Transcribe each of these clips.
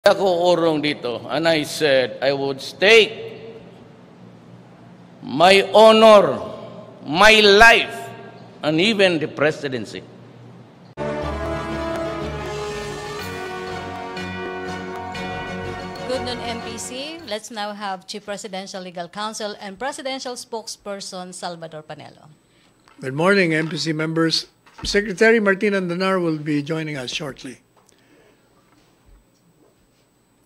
Ako urong dito, and I said I would stake my honor, my life, and even the presidency. Good noon, MPC. Let's now have Chief Presidential Legal Counsel and Presidential Spokesperson Salvador Panelo. Good morning, MPC members. Secretary Martin Andanar will be joining us shortly.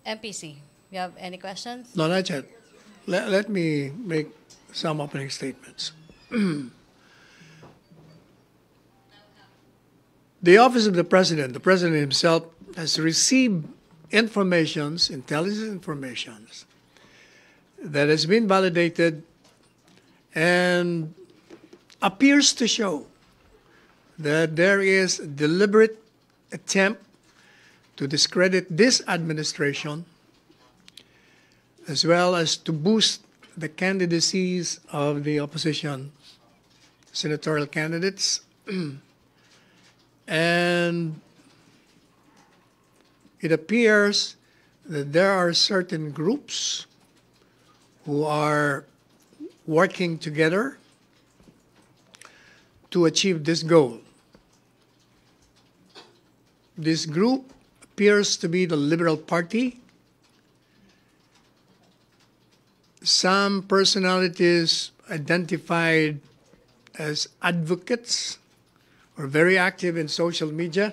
MPC, you have any questions? No, not yet. Let me make some opening statements. The Office of the President himself, has received intelligence informations that has been validated and appears to show that there is a deliberate attempt to discredit this administration, as well as to boost the candidacies of the opposition senatorial candidates. And it appears that there are certain groups who are working together to achieve this goal. This group appears to be the Liberal Party. Some personalities identified as advocates or very active in social media,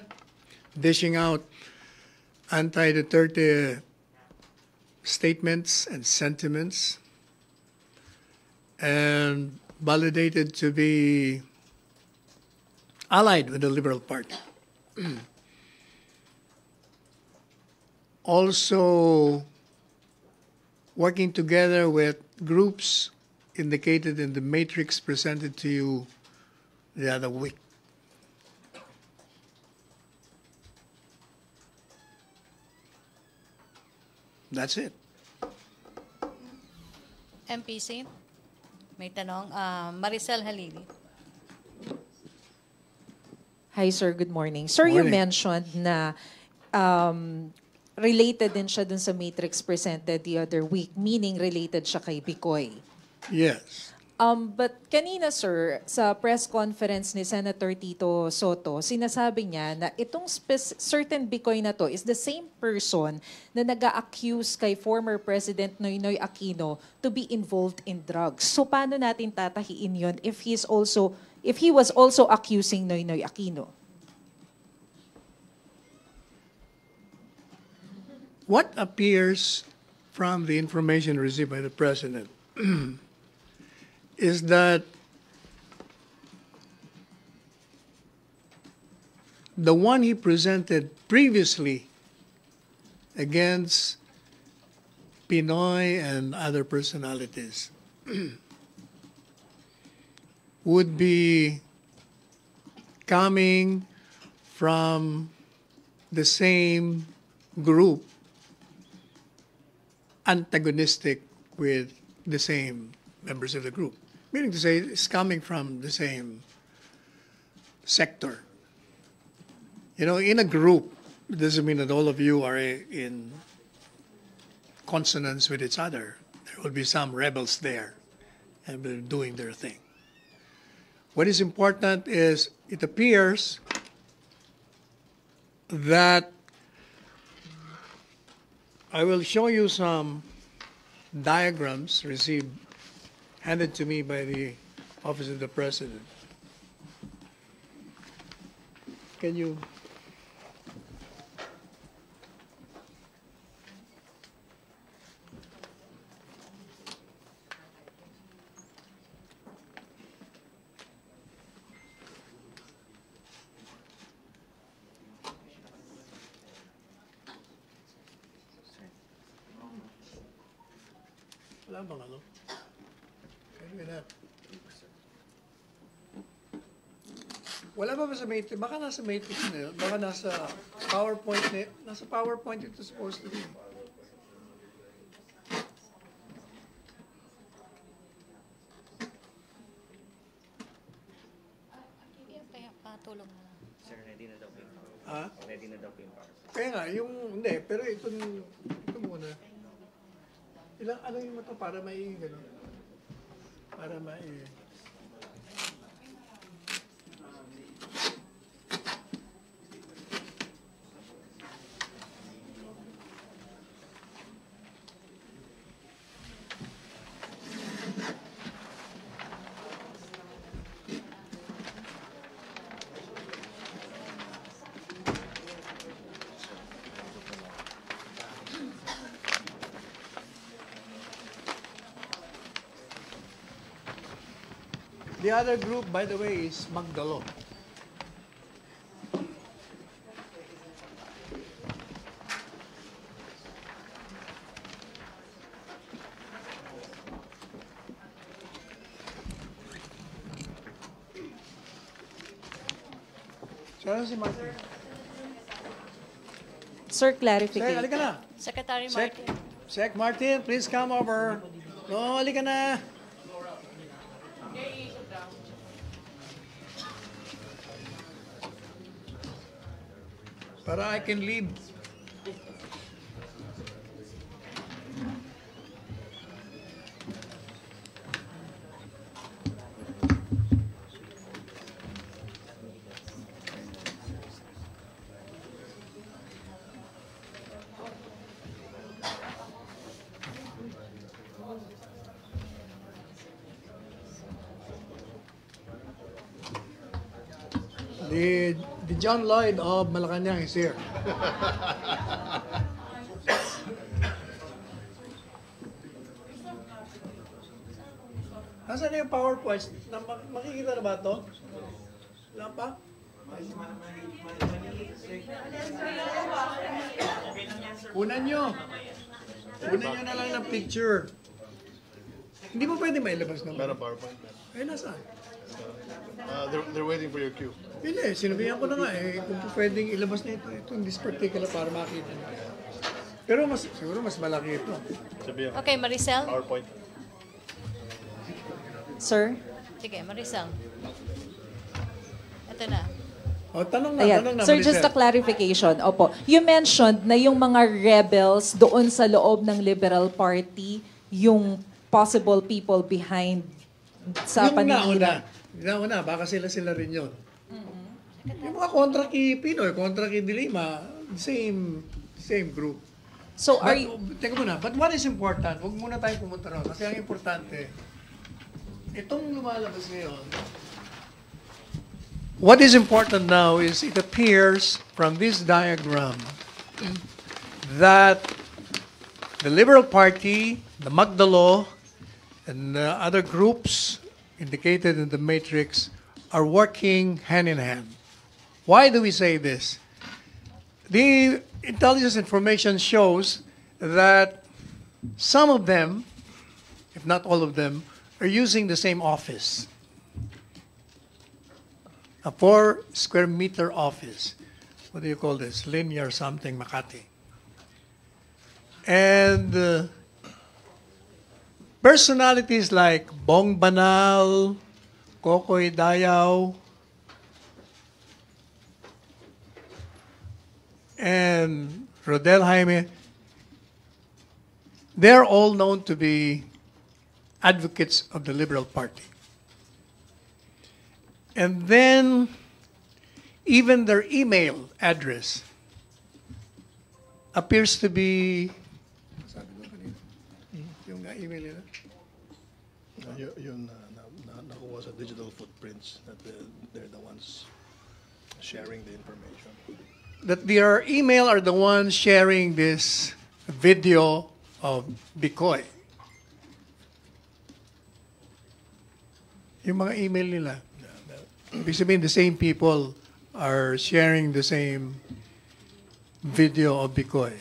dishing out anti-Duterte statements and sentiments, and validated to be allied with the Liberal Party. Also working together with groups indicated in the matrix presented to you the other week. That's it. MPC, may tanong. Maricel Halili. Hi, sir. Good morning. Sir, Morning. you mentioned na related din siya dun sa matrix presented the other week, meaning related siya kay Bikoy. Yes. But kanina, sir, sa press conference ni Senator Tito Soto, sinasabi niya na itong certain Bikoy na to is the same person na nag-accuse kay former President Noynoy Aquino to be involved in drugs. So paano natin tatahiin yon if he was also accusing Noynoy Aquino? What appears from the information received by the President is that the one he presented previously against Pinoy and other personalities would be coming from the same group antagonistic with the same members of the group. Meaning to say, it's coming from the same sector. You know, in a group, it doesn't mean that all of you are in consonance with each other. There will be some rebels there, and they're doing their thing. What is important is, it appears that I will show you some diagrams handed to me by the Office of the President. Can you? Wala bang ano? Can we not? Wala ba sa matrix? Baka nasa matrix na yun. Baka nasa PowerPoint na yun. Nasa PowerPoint ito supposed to be. Patulong na lang. Sir, ready na daw po yung Ha? Ready na daw po yung PowerPoint. Kaya nga, hindi, pero ito muna. Ano yung ito para may, gano'n? Para may... The other group, by the way, is Magdalo. Saan si Martin? Sir, clarification. Halika na. Secretary Martin. Sec Martin, please come over. No, halika na. Para I can leave. The John Lloyd of Malacañang is here. Nasaan na yung PowerPoint? Makikita na ba ito? Wala pa? Kunan nyo. Kunan nyo na lang ng picture. Hindi mo pwede mailabas naman. Meron PowerPoint. Ay, nasaan? They're waiting for your cue. Hindi, sinabihan ko na nga kung pwedeng ilabas na ito in this particular para makita nyo. Pero siguro mas malaki ito. Sabihan. Okay, Maricel. PowerPoint. Sir? Sige, Maricel. Ito na. O, tanong na, Ayan. tanong na. Sir, Maricel. just a clarification. Opo. You mentioned na yung mga rebels doon sa loob ng Liberal Party, yung possible people behind sa Yung paninira. nauna, baka sila rin yun. Yung mga kontra kay Pinoy, kontra kay Dilima, same group. So are But, you... teka muna, but what is important? Huwag muna tayong pumunta ron. Kasi ang importante, itong lumalabas ngayon, what is important now is it appears from this diagram that the Liberal Party, the Magdalo, and other groups indicated in the matrix are working hand in hand. Why do we say this? The intelligence information shows that some of them, if not all of them, are using the same office. A 4 square meter office. What do you call this? Linear something, Makati. And personalities like Bong Banal, Kokoy Dayaw, and Rodel Jaime, they're all known to be advocates of the Liberal Party. And then, even their email address appears to be, sabi ko kanina, yung email nila. Yun nakuha sa digital footprints that they're the ones sharing the information. That their email are the ones sharing this video of Bikoy. Yung mga email nila. Ibig sabihin, the same people are sharing the same video of Bikoy.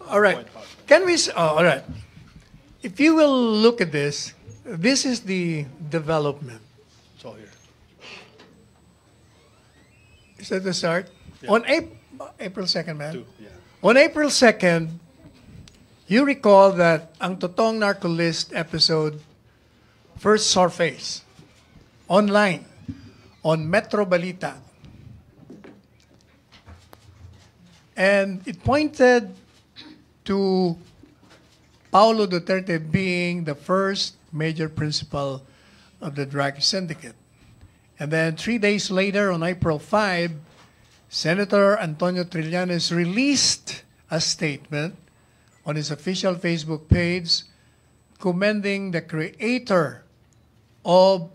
All right. Can we, all right. If you will look at this is the development. It's all here. Is that the start? Yeah. On April 2nd, man. 2, yeah. On April 2nd, you recall that ang Totoong Narco List episode first surfaced online on Metro Balita. And it pointed to Paulo Duterte being the first major principal of the drug syndicate. And then 3 days later, on April 5, Senator Antonio Trillanes released a statement on his official Facebook page commending the creator of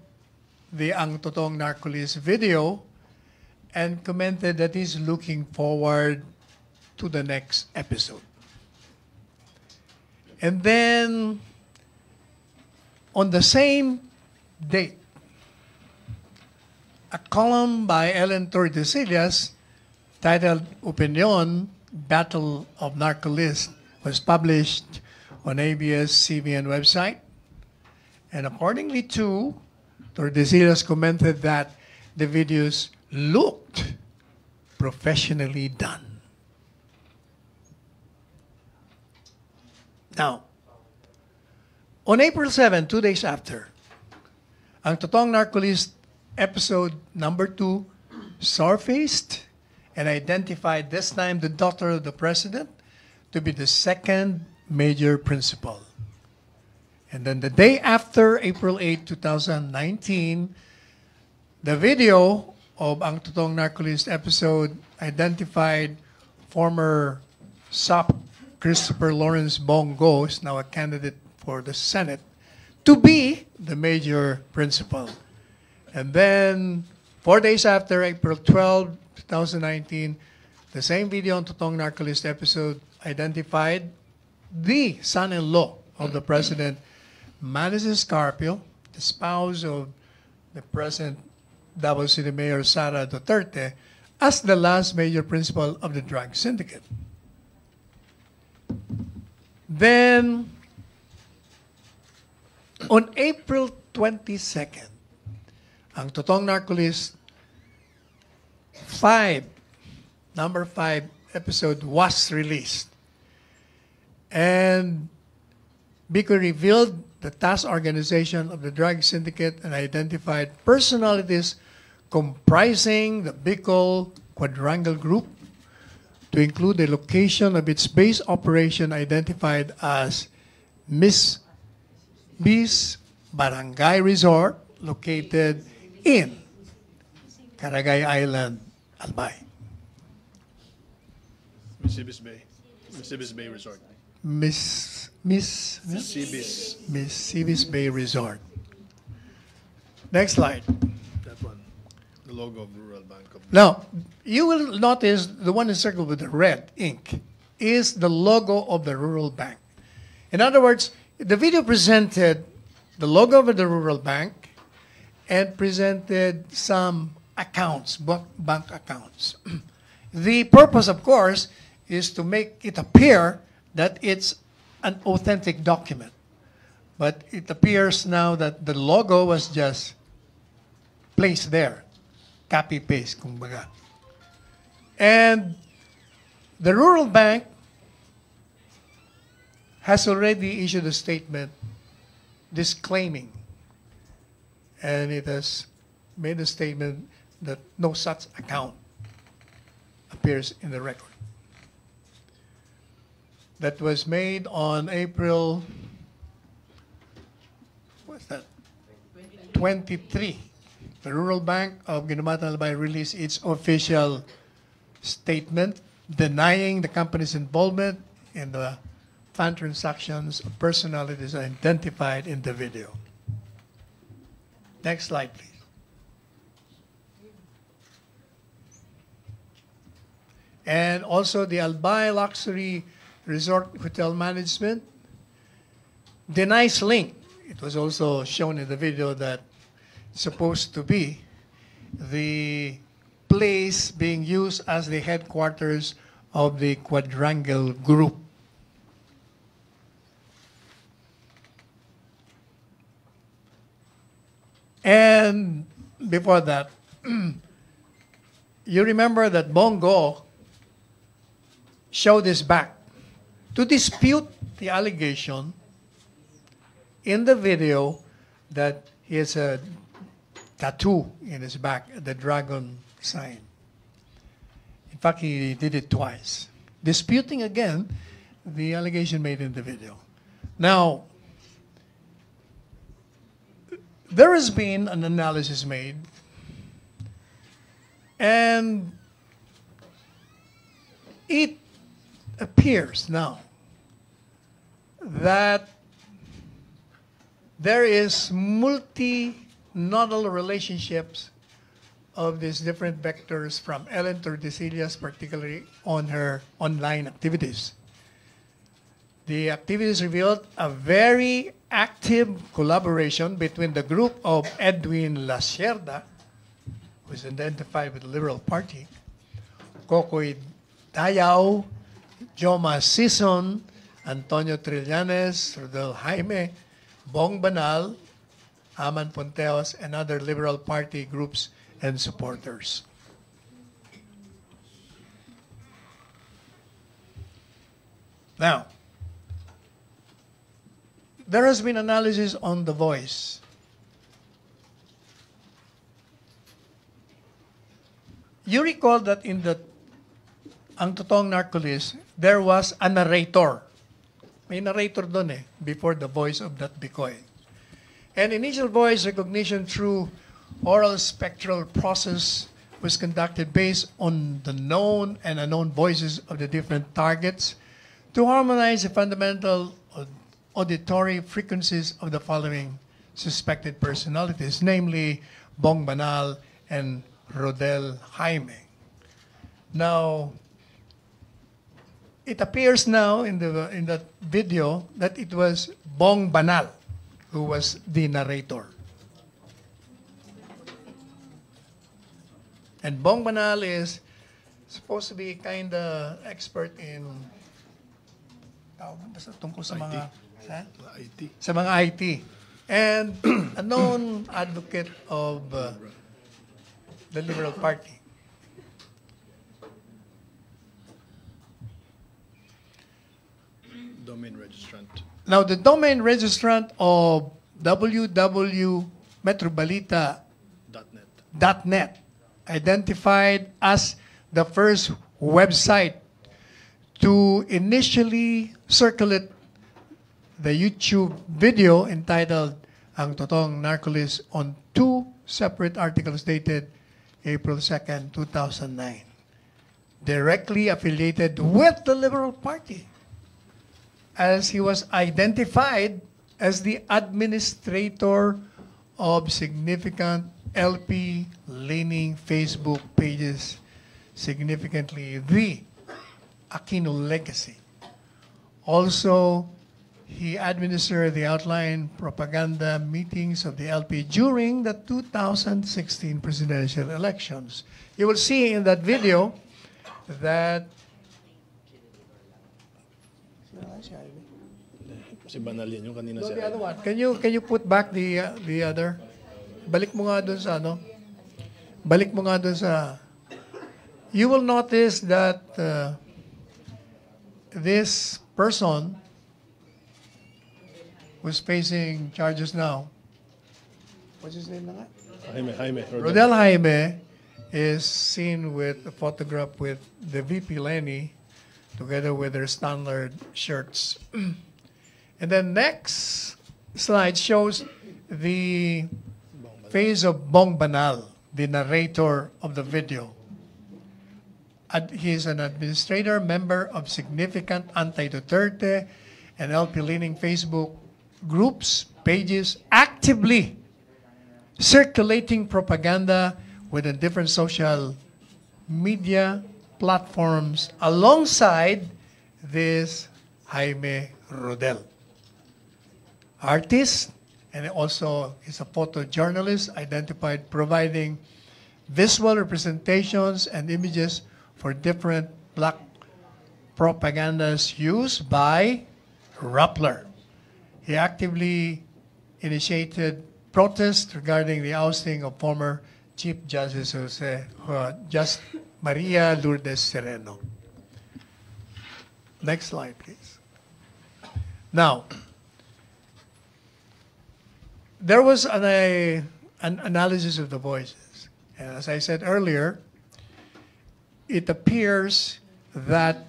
the Ang Totoong Narcolis video and commented that he's looking forward to the next episode. And then, on the same date, a column by Ellen Tordesillas titled Opinion, Battle of Narcolis was published on ABS-CBN website. And accordingly to, Tordesillas commented that the videos looked professionally done. Now, on April 7, 2 days after, ang Totoong Narcolis episode number 2 surfaced and identified this time the daughter of the president to be the second major principal. And then the day after, April 8, 2019, the video of ang Totoong Narcolis episode identified former SOP Christopher Lawrence Bongo, is now a candidate for the Senate, to be the major principal. And then 4 days after, April 12, 2019, the same video on Totoong Narcolis episode identified the son-in-law of the president, Manis Escarpio, the spouse of the present Davao City Mayor Sara Duterte, as the last major principal of the drug syndicate. Then, on April 22nd, ang Totoong Narcolis number 5 episode was released. And Bikoy revealed the task organization of the drug syndicate and identified personalities comprising the Bicol Quadrangle Group, to include the location of its base operation identified as Miss B's Barangay Resort, located in Caragay Island, Albay. Miss Ibis Bay Resort. Miss Ibis Bay Resort. Next slide. That one. The logo of the Rural Bank of... Now, you will notice the one encircled with the red ink is the logo of the Rural Bank. In other words, the video presented the logo of the Rural Bank and presented some accounts, bank accounts. The purpose, of course, is to make it appear that it's an authentic document. But it appears now that the logo was just placed there. Copy-paste, kumbaga. And the Rural Bank has already issued a statement disclaiming, and it has made a statement that no such account appears in the record. That was made on April, what's that? 23. The Rural Bank of Guinamatan Albay released its official statement denying the company's involvement in the fund transactions of personalities identified in the video. Next slide, please. And also the Albay Luxury Resort Hotel Management denies link. It was also shown in the video that it's supposed to be the place being used as the headquarters of the Quadrangle Group. And before that, you remember that Bongo showed his back to dispute the allegation in the video that he has a tattoo in his back, the dragon sign. In fact, he did it twice, disputing again the allegation made in the video. Now, there has been an analysis made, and it appears now that there is multi-nodal relationships of these different vectors from Ellen Tordesillas, particularly on her online activities. The activities revealed a very active collaboration between the group of Edwin Lacerda, who is identified with the Liberal Party, Kokoy Dayao, Joma Sison, Antonio Trillanes, Rodel Jaime, Bong Banal, Aman Ponteos, and other Liberal Party groups and supporters. Now, there has been analysis on The Voice. You recall that in the Ang Totoong Narcolis, there was a narrator. May narrator doon before the voice of that Bikoy. And initial voice recognition through oral spectral process was conducted based on the known and unknown voices of the different targets to harmonize the fundamental auditory frequencies of the following suspected personalities, namely Bong Banal and Rodel Jaime. Now, it appears now in that video that it was Bong Banal who was the narrator. And Bong Banal is supposed to be kind of expert in basta tungkol sa mga IT. sa mga IT, and a known advocate of the Liberal Party. Domain registrant. Now, the domain registrant of www.metrobalita.net identified as the first website to initially circulate the YouTube video entitled Ang Totoong Narcolis on two separate articles dated April 2nd, 2009, directly affiliated with the Liberal Party, as he was identified as the administrator of significant LP-leaning Facebook pages, significantly the Aquino Legacy. Also, he administered the outline propaganda meetings of the LP during the 2016 presidential elections. You will see in that video that Si Banal yan, yung kanina no, si the other one. Can you put back the other? Balik mo nga dun sa ano? Balik mo nga dun sa. You will notice that this person who's facing charges now. What's his name na nga? Jaime. Rodel Jaime is seen with a photograph with the VP Lenny together with their standard shirts. And then next slide shows the face of Bong Banal, the narrator of the video. He is an administrator, member of significant anti-Duterte and LP-leaning Facebook groups, pages, actively circulating propaganda within different social media platforms alongside this Jaime Rodel. Artist, and also is a photojournalist identified providing visual representations and images for different black propagandas used by Rappler. He actively initiated protests regarding the ousting of former Chief Justice Maria Lourdes Sereno. Next slide, please. Now, there was a an analysis of the voices. And as I said earlier, it appears that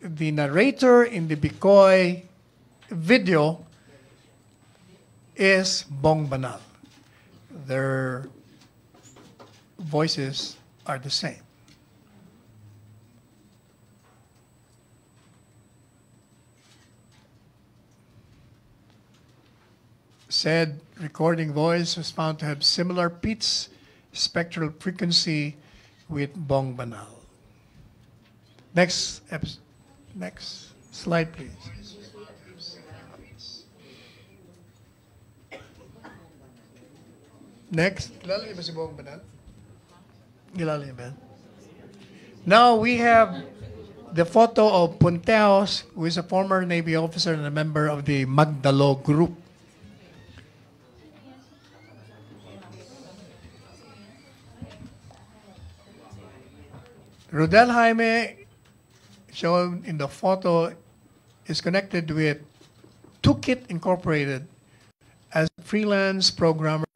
the narrator in the Bikoy video is Bong Banal. Their voices are the same. Said recording voice was found to have similar pitch spectral frequency with Bong Banal. Next slide, please. Next. Kilala ba si Bong Banal? Kilala ba? Now we have the photo of Punteos, who is a former Navy officer and a member of the Magdalo group. Rodel Jaime, shown in the photo, is connected with Tookit Incorporated as a freelance programmer,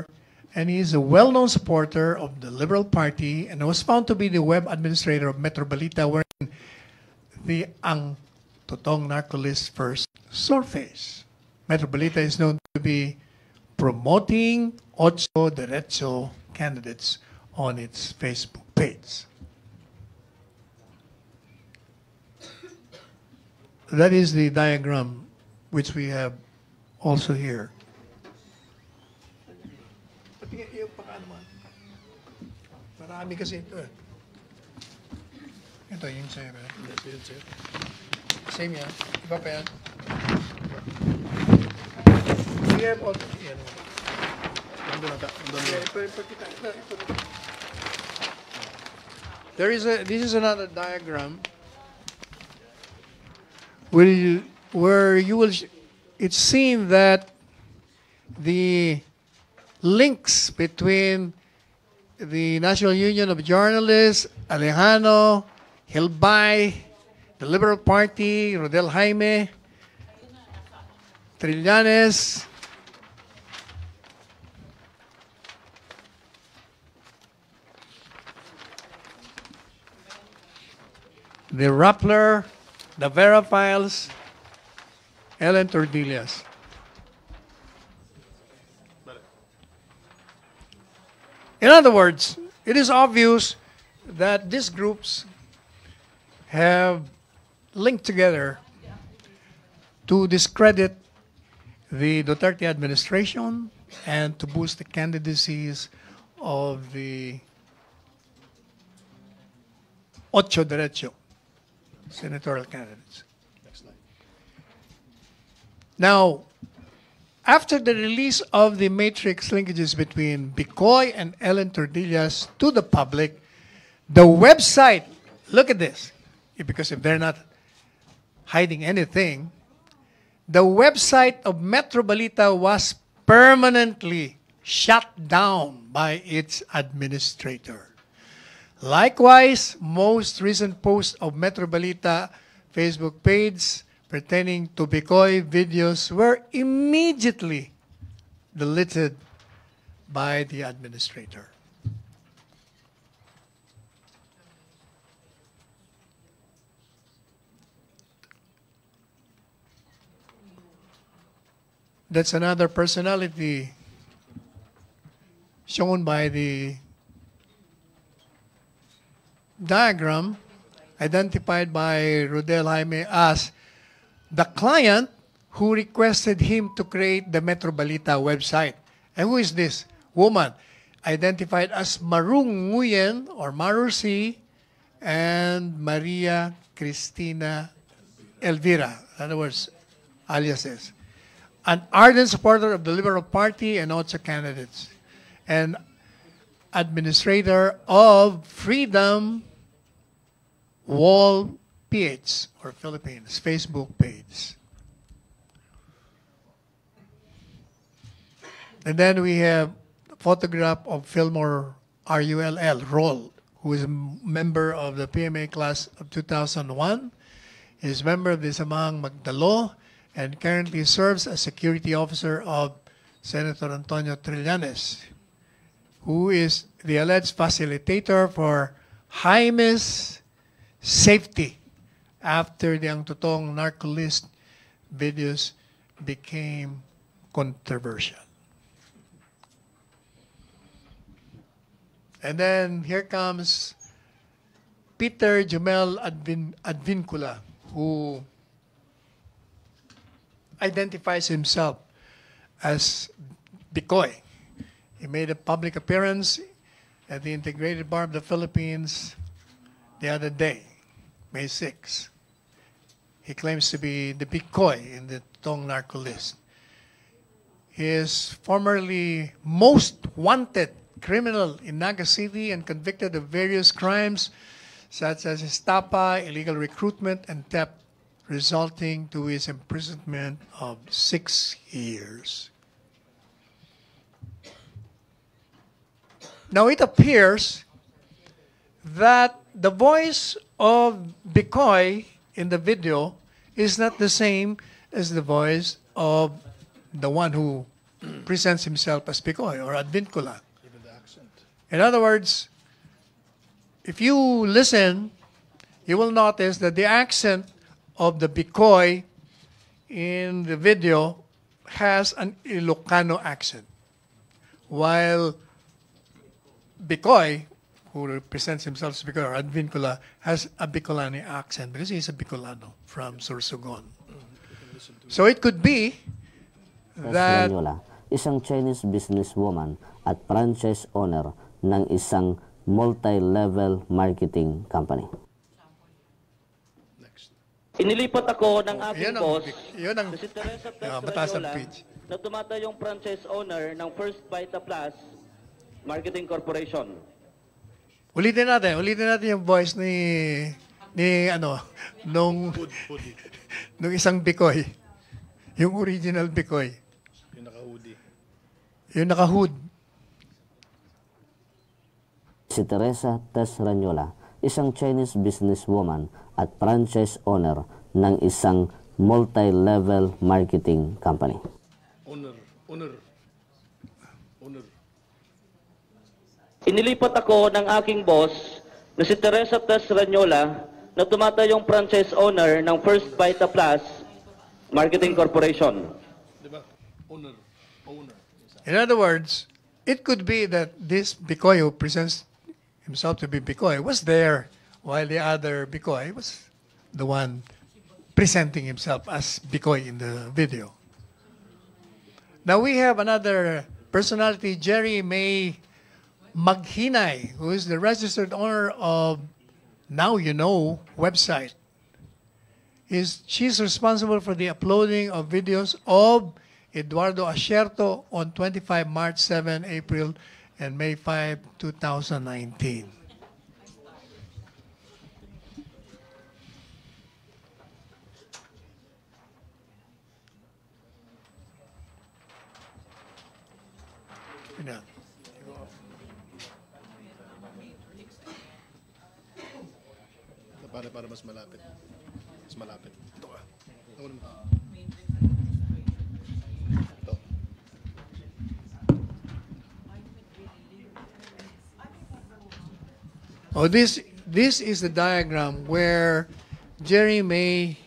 and he is a well-known supporter of the Liberal Party and was found to be the web administrator of Metro Balita, wherein the Ang Totoong narco-list first surfaced. Metro Balita is known to be promoting Ocho Derecho candidates on its Facebook page. That is the diagram which we have also here. Marami kasi ito eh. Ito yung sa'yo. Same yan. Iba pa yan. We have also yan. This is another diagram where you will, it's seen that the links between the National Union of Journalists, Alejano, Hilbay, the Liberal Party, Rodel Jaime, Trillanes, the Rappler, the Vera Files, Ellen Tordesillas. In other words, it is obvious that these groups have linked together to discredit the Duterte administration and to boost the candidacies of the Ocho Derecho senatorial candidates. Next slide. Now, after the release of the matrix linkages between Bikoy and Ellen Tordesillas to the public, the website, look at this, because if they're not hiding anything, the website of Metro Balita was permanently shut down by its administrator. Likewise, most recent posts of Metro Balita Facebook page pertaining to Bikoy videos were immediately deleted by the administrator. That's another personality shown by the diagram, identified by Rodel Jaime as the client who requested him to create the Metro Balita website. And who is this woman? Identified as Marung Nguyen or Marusi and Maria Cristina Elvira. In other words, aliases. An ardent supporter of the Liberal Party and also candidates. And administrator of Freedom Wall PH or Philippines Facebook page. And then we have a photograph of Fillmore RULL, Roll, who is a member of the PMA class of 2001. He is a member of the Samahang Magdalo and currently serves as security officer of Senator Antonio Trillanes. who is the alleged facilitator for Jaime's safety after the Ang Totoong narco-list videos became controversial. And then here comes Peter Jumel Advincula, who identifies himself as Bikoy. He made a public appearance at the Integrated Bar of the Philippines the other day, May 6. He claims to be the Bikoy in the Totoong narco list. He is formerly most wanted criminal in Naga City and convicted of various crimes such as estafa, illegal recruitment, and theft, resulting to his imprisonment of 6 years. Now it appears that the voice of Bikoy in the video is not the same as the voice of the one who presents himself as Bikoy or Advincula. Even the accent. In other words, if you listen, you will notice that the accent of the Bikoy in the video has an Ilocano accent, while Bikoy, who represents himself as Bikoy or Advincula, has a Bicolano accent because he's a Bicolano from Sorsogon. So it could be that Ranyola, isang Chinese businesswoman at franchise owner ng isang multi-level marketing company. Next. Inilipat ako ng aking boss yun ang na si Teresa mataas ang Ranyola pitch. na tumatayong franchise owner ng First Vita Plus Marketing Corporation. Ulitin natin yung voice ni nung isang Bikoy. Yung original Bikoy. Yung naka-hoodie. Yung naka-hood. Si Teresa Ranyola, isang Chinese businesswoman at franchise owner ng isang multi-level marketing company. Owner. Inilipat ako ng aking boss na si Teresa Ranyola na tumatayong franchise owner ng First Vita Plus Marketing Corporation. Diba? Owner. In other words, it could be that this Bikoy who presents himself to be Bikoy was there while the other Bikoy was the one presenting himself as Bikoy in the video. Now we have another personality, Jerry May Maghinay, who is the registered owner of Now You Know website. She's responsible for the uploading of videos of Eduardo Asierto on 25 March, 7 April, and May 5, 2019. Yan. Para mas malapit. Mas malapit. Ito ka. Ito. Oh, this is the diagram where Jerry May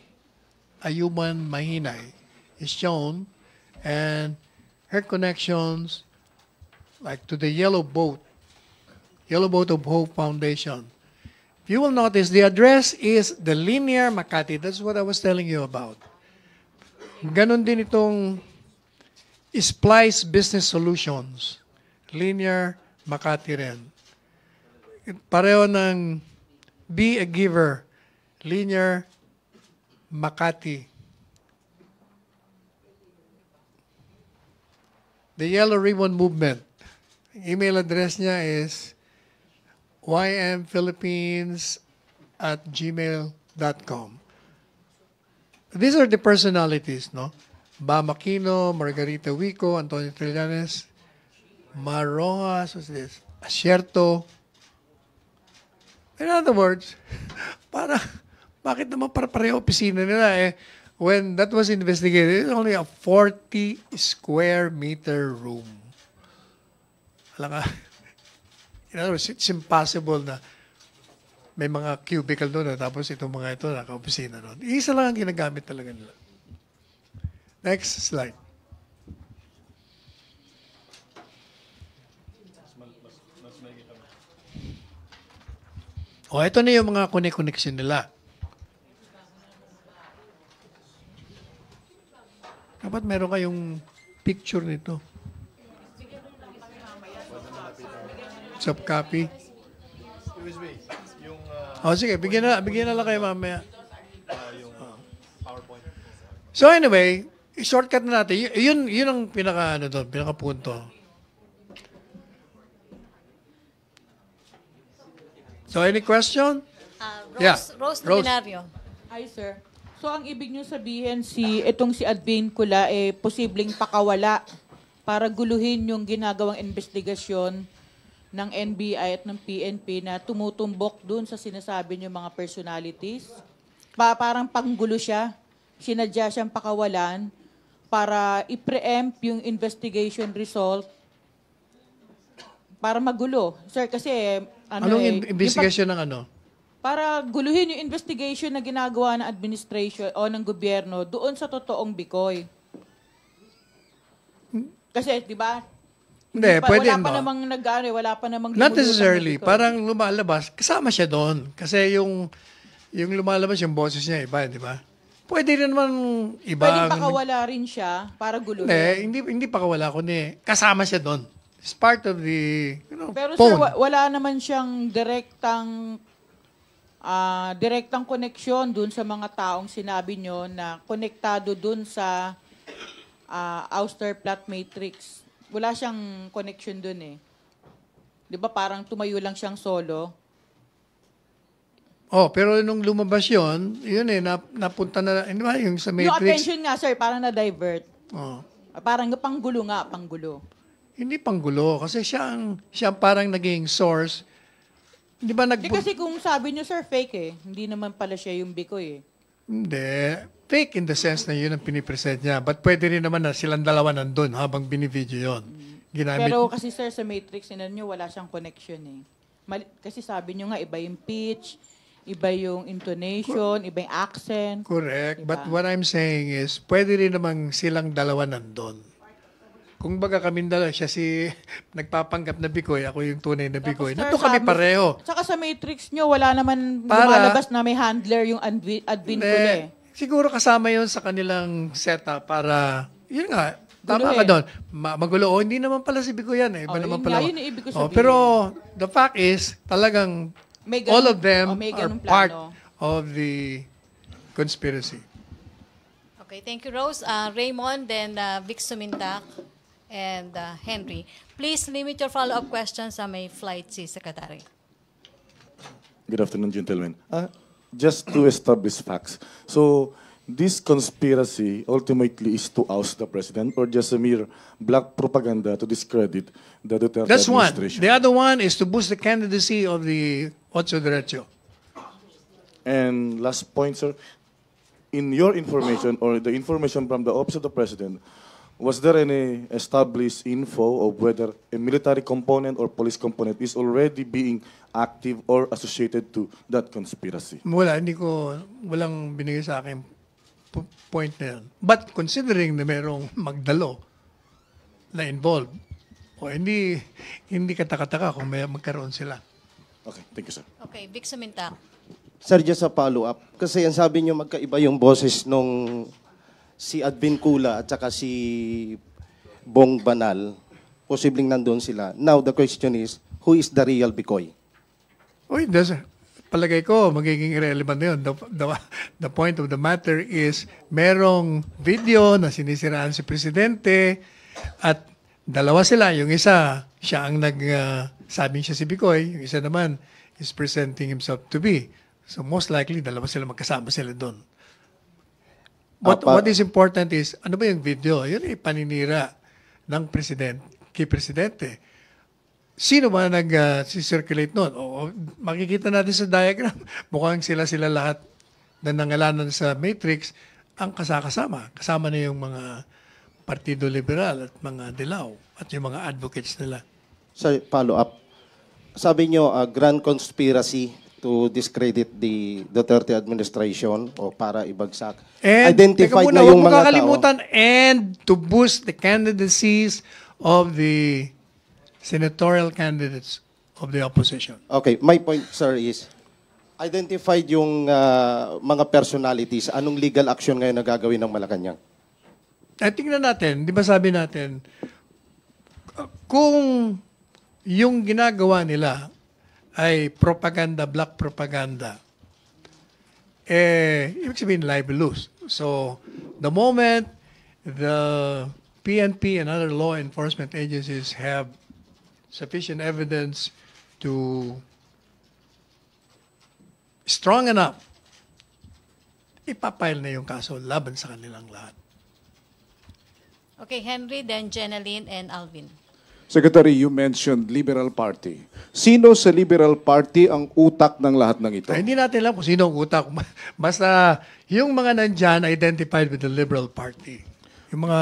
Ayuban Mahinay is shown, and her connections, like to the Yellow Boat of Hope Foundation. You will notice the address is the Linear Makati. That's what I was telling you about. Ganon din itong Splice Business Solutions. Linear Makati rin. Pareho ng Be a Giver. Linear Makati. The Yellow Ribbon Movement. Email address niya is ymphilippines@gmail.com. These are the personalities, no? Bam Aquino, Margarita Wico, Antonio Trillanes, Mar Rojas, what's this? Asierto. In other words, bakit naman pareho opisina nila eh? When that was investigated, it's only a 40 square meter room. Alam ka, In other words, it's impossible na may mga cubicle doon tapos itong mga ito naka-opisina doon. Isa lang ang ginagamit talaga nila. Next slide. O, ito na yung mga connection nila. Dapat meron kayong picture nito. Soft copy. O, sige, bigyan na lang kayo mamaya. So anyway, shortcut na natin. Yun ang pinaka-punto. So, any question? Rose Binario. Hi, sir. So, ang ibig nyo sabihin, itong si Advin Kula, posibleng pakawala para guluhin yung ginagawang investigasyon ng NBI at ng PNP na tumutumbok dun sa sinasabi nyo mga personalities. Parang panggulo siya. Sinadya siyang pakawalan para i-preempt yung investigation result para magulo. Sir, kasi Anong investigation ng ano? para guluhin yung investigation na ginagawa ng administration o ng gobyerno doon sa totoong Bikoy. Kasi, di ba? Hindi, pwede wala pa namang wala pa namang Not lumulutang necessarily. na Bikoy. Parang lumalabas, kasama siya doon. Kasi yung lumalabas, yung boses niya iba, di ba? Pwede rin naman iba. Pwedeng pakawala rin siya para guluhin. Hindi pakawala, kundi kasama siya doon. It's part of the, Pero phone. sir, wala naman siyang direktang koneksyon dun sa mga taong sinabi nyo na konektado dun sa ouster plot matrix. Wala siyang connection dun eh. Di ba parang tumayo lang siyang solo? Oh, pero nung lumabas yun napunta na, hindi ba, yung sa Yung Matrix. attention nga sir, parang na-divert. Oh. Parang panggulo. Hindi panggulo, kasi siya parang naging source. Hindi ba Kasi kung sabi nyo sir, fake eh. Hindi naman pala siya yung Bikoy eh. Hindi. Fake in the sense na yun ang pinipresent niya. But pwede rin naman na silang dalawa nandun habang binivideo yun. Ginamit. Pero kasi sir, sa Matrix, nyo, wala siyang connection eh. Kasi sabi nyo nga, iba yung pitch, iba yung intonation, iba yung accent. Correct. Diba? But what I'm saying is, pwede rin namang silang dalawa nandun. Kung baga kami dalawa, siya si nagpapanggap na Bikoy, ako yung tunay na Bikoy. Tapos, sir, Nandun kami pareho. Tsaka sa Matrix nyo, wala naman lumalabas na may handler yung Advin ko eh. Siguro kasama yun sa kanilang setup para, yun nga, tama Gulo ka eh. doon. Magulo. Hindi naman pala si Bikoy yan eh. Iba naman Yun pala. nga, yun yung ibig ko sabihin. Pero the fact is, talagang May all of them may are ganung part plano. of the conspiracy. Okay, thank you, Rose. Raymond, then Vic Sumintak, and Henry. Please limit your follow-up questions sa may flight si Secretary. Good afternoon, gentlemen. Just to establish facts. So, this conspiracy ultimately is to oust the president or just a mere black propaganda to discredit the Duterte That's one. administration? The other one is to boost the candidacy of the Ocho Derecho. And last point, sir, in your information or the information from the Office of the President, was there any established info of whether a military component or police component is already being active or associated to that conspiracy? Walang binigay sa akin point na yan. But considering na merong magdalo na involved, hindi katakataka kung may magkaroon sila. Okay, thank you, sir. Okay, Vic Sumintak. Sir, just a follow-up. Kasi ang sabi niyo magkaiba yung boses nung si Advin Kula at saka si Bong Banal. Posibleng nandun sila. Now, the question is, who is the real Bikoy? Palagay ko, magiging irrelevant na yun. The point of the matter is, merong video na sinisiraan si Presidente at dalawa sila. Yung isa, siya ang sabing siya si Bikoy. Yung isa naman is presenting himself to be. So most likely, dalawa sila magkasama sila doon. What is important is, ano ba yung video? Yun ay paninira ng kay Presidente. Sino ba nag-circulate noon? Makikita natin sa diagram, mukhang sila lahat na nangalanan sa Matrix ang kasama. Kasama na yung mga Partido Liberal at mga Dilaw at yung mga advocates nila. Sir, follow-up. sabi nyo, grand conspiracy to discredit the Duterte administration o para ibagsak. And, Identified teka muna, na yung huwag mo mga tao. kakalimutan, and to boost the candidacies of the senatorial candidates of the opposition. Okay, my point, sir, is identified yung mga personalities. Anong legal action ngayon na gagawin ng Malacañang? Tingnan natin, di ba sabi natin, kung yung ginagawa nila ay propaganda, black propaganda, ibig sabihin libelous. So, the moment the PNP and other law enforcement agencies have sufficient evidence to strong enough, ipapile na yung kaso laban sa kanilang lahat. Okay, Henry, then Jeneline and Alvin. Secretary, you mentioned Liberal Party. Sino sa Liberal Party ang utak ng lahat ng ito? Ay, hindi natin alam kung sino ang utak. Basta yung mga nandyan identified with the Liberal Party. Yung mga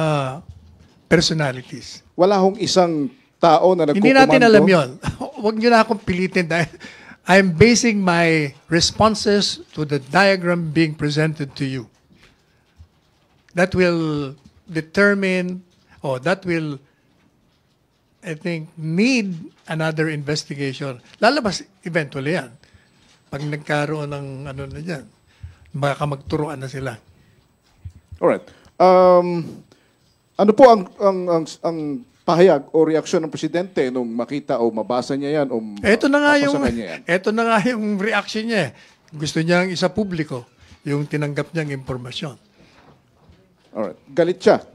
personalities. Wala hong isang tao na nagkukumando? Hindi natin alam yon. Huwag nyo na akong pilitin dahil I'm basing my responses to the diagram being presented to you. That will determine, that will, I think, need another investigation. Lalabas eventually yan. Pag nagkaroon ng ano na dyan, baka magturuan na sila. Alright. Ano po ang pahayag o reaksyon ng presidente nung makita o mabasa niya yan o Ito na nga yan? yung reaction niya. Gusto niyang isa publiko yung tinanggap niyang impormasyon. Alright. Galit siya.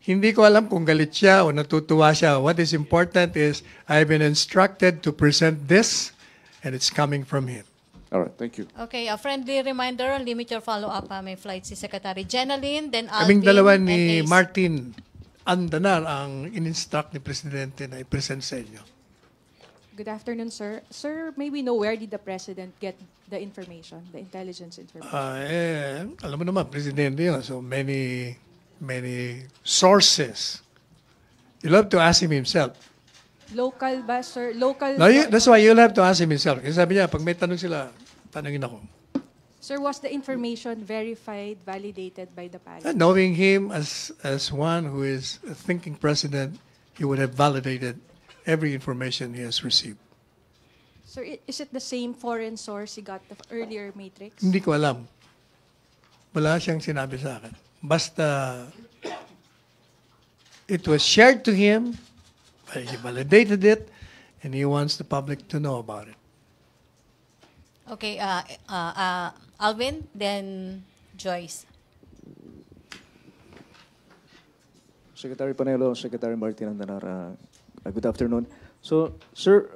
Hindi ko alam kung galit siya o natutuwa siya. What is important is I've been instructed to present this and it's coming from him. All right, thank you. Okay, a friendly reminder, limit your follow-up. May flight si Secretary Jeneline, then Alvin, Kaming dalawa and ni Ace. Martin Andanar ang in-instruct ni Presidente na i-present sa inyo. Good afternoon, sir. Sir, may we know where did the President get the information, the intelligence information? Alam mo naman, Presidente yun. So many sources. You'll have to ask him himself. Local ba, sir? Local. No, that's why you'll have to ask him himself. Kasi sabi niya, pag may tanong sila, tanongin ako. Sir, was the information verified, validated by the palace? Knowing him as one who is a thinking president, he would have validated every information he has received. Sir, is it the same foreign source he got the earlier matrix? Hindi ko alam. Wala siyang sinabi sa akin. Basta, it was shared to him, he validated it, and he wants the public to know about it. Okay, Alvin, then Joyce. Secretary Panelo, Secretary Martin Andanar, good afternoon. So, sir,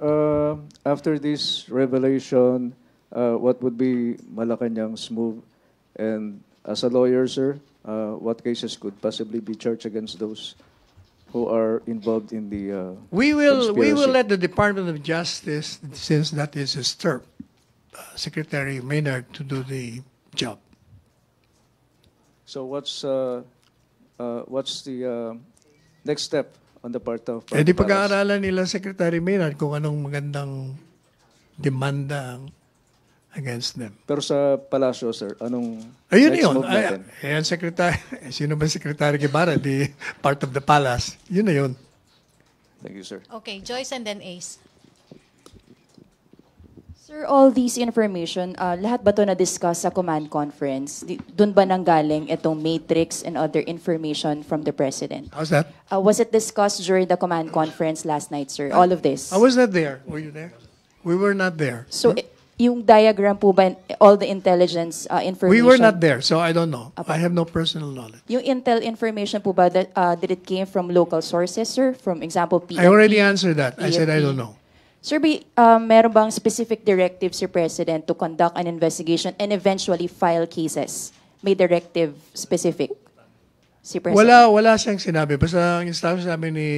after this revelation, what would be Malacañang's move? And as a lawyer, sir, what cases could possibly be charged against those who are involved in the We will conspiracy? let the Department of Justice, since that is his turf, Secretary Maynard, to do the job. So what's the next step on the part of Di pag-aaralan nila Secretary Maynard kung anong magandang demanda against them. Pero sa palasyo, sir, anong Ayun next yun. move natin? Ayan, Secretary. Sino ba Secretary Guevara? Di part of the palace. Yun na yun. Thank you, sir. Okay, Joyce and then Ace. Sir, all these information, lahat ba ito na-discuss sa command conference? Doon ba nanggaling itong matrix and other information from the President? How's that? Was it discussed during the command conference last night, sir? All of this? I was not there. Were you there? We were not there. So, yung diagram po ba, all the intelligence information? We were not there, so I don't know. I have no personal knowledge. Yung intel information po ba, that, did it came from local sources, sir? From example, PNP? I already answered that. I said I don't know. Sir, meron bang specific directives si President to conduct an investigation and eventually file cases? May directive specific si President? Wala siyang sinabi. Basta ang instruction sabi ni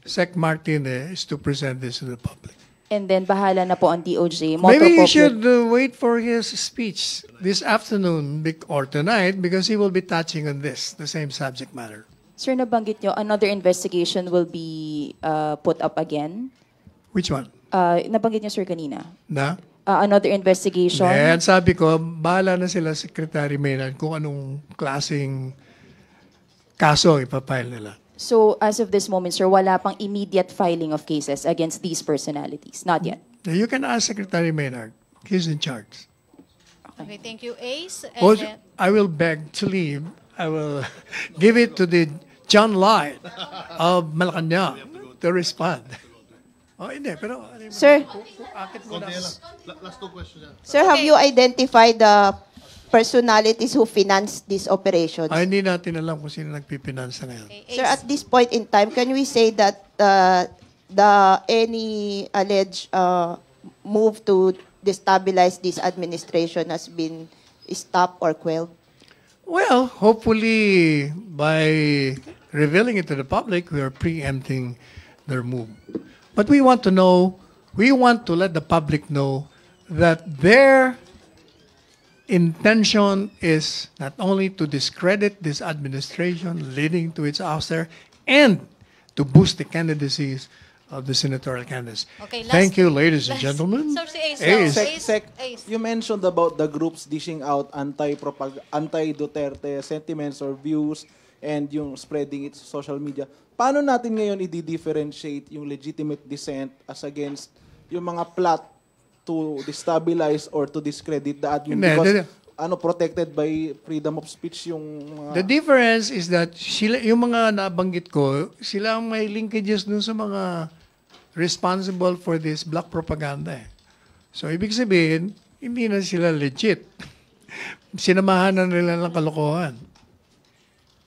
Sec Martin is to present this to the public. And then bahala na po ang DOJ. Maybe you should wait for his speech this afternoon or tonight because he will be touching on this, the same subject matter. Sir, nabanggit nyo, another investigation will be put up again. Which one? Nabanggit nyo, sir, kanina. Na? Another investigation. Then sabi ko, bahala na sila Secretary Maynard kung anong klaseng kaso ipapile nila. So, as of this moment, sir, wala pang immediate filing of cases against these personalities? Not yet? You can ask Secretary Maynard. He's in charge. Okay, thank you, Ace. And Also, then, I will beg to leave. I will give it to the John Light of Malacañang to respond. Oh, hindi, pero... Sir, akit muna. Last two questions. sir, have you identified the personalities who financed these operations? Ay, hindi natin alam kung sino nagpipinansa ngayon. Sir, at this point in time, can we say that any alleged move to destabilize this administration has been stopped or quelled? Well, hopefully by revealing it to the public, we are preempting their move. But we want to know, we want to let the public know that their intention is not only to discredit this administration leading to its ouster and to boost the candidacies of the senatorial candidates. Okay, Thank you, ladies and gentlemen. Sir, si Ace. Ace. Ace. You mentioned about the groups dishing out anti-Duterte sentiments or views and yung spreading it sa social media. Paano natin ngayon i-differentiate yung legitimate dissent as against yung mga plot to destabilize or to discredit the admin? Because protected by freedom of speech yung mga... The difference is that sila, yung mga nabanggit ko, sila ang may linkages dun sa mga responsible for this black propaganda. So, ibig sabihin, hindi na sila legit. Sinamahan na nila ng kalokohan.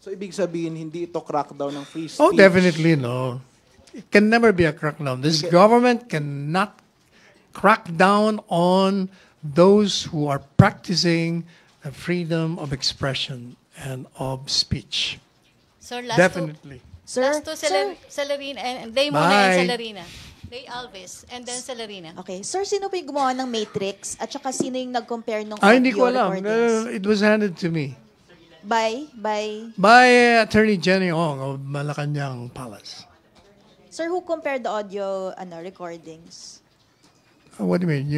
So, ibig sabihin, hindi ito crackdown ng free speech? Oh, definitely no. It can never be a crackdown. This government cannot crack down on those who are practicing the freedom of expression and of speech. Sir, last Definitely. Last two, Celerina, and Day muna and Celerina. Day Alves, and then Celerina. Okay. Sir, sino po yung gumawa ng Matrix? At saka sino yung nag-compare ng Hindi audio ko alam. recordings? It was handed to me. By Attorney Jenny Ong of Malacañang Palace. Sir, who compared the audio recordings? What do you mean?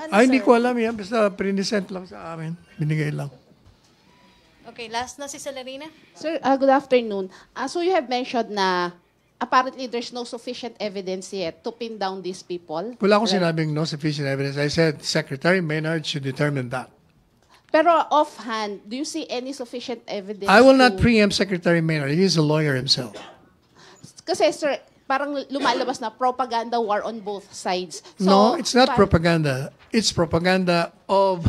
Hindi ko alam yan. Basta prinisent lang sa amin. Binigay lang. Okay, last na si Celerina. Sir, good afternoon. So you have mentioned na apparently there's no sufficient evidence yet to pin down these people. Wala akong sinabing no sufficient evidence. I said Secretary Maynard should determine that. Pero offhand, do you see any sufficient evidence? I will not preempt Secretary Maynard. He is a lawyer himself. Kasi sir, parang lumalabas na propaganda war on both sides. So, No, it's not propaganda. It's propaganda of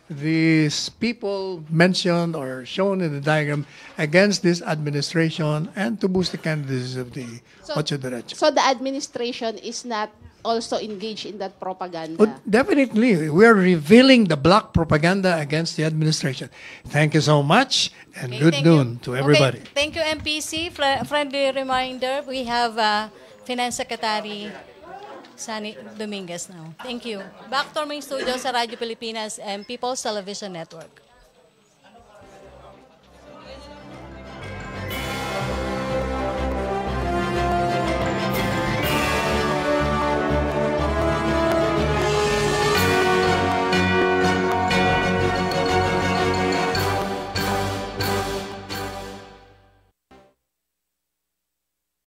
these people mentioned or shown in the diagram against this administration and to boost the candidacies of the Ocho Derecho. So the administration is not also engaged in that propaganda? Oh, definitely. We are revealing the black propaganda against the administration. Thank you so much and good noon to everybody. Okay, thank you, MPC. Friendly reminder, we have Finance Secretary Sani Dominguez now. Thank you. Back to our main studio sa Radyo Pilipinas and People's Television Network.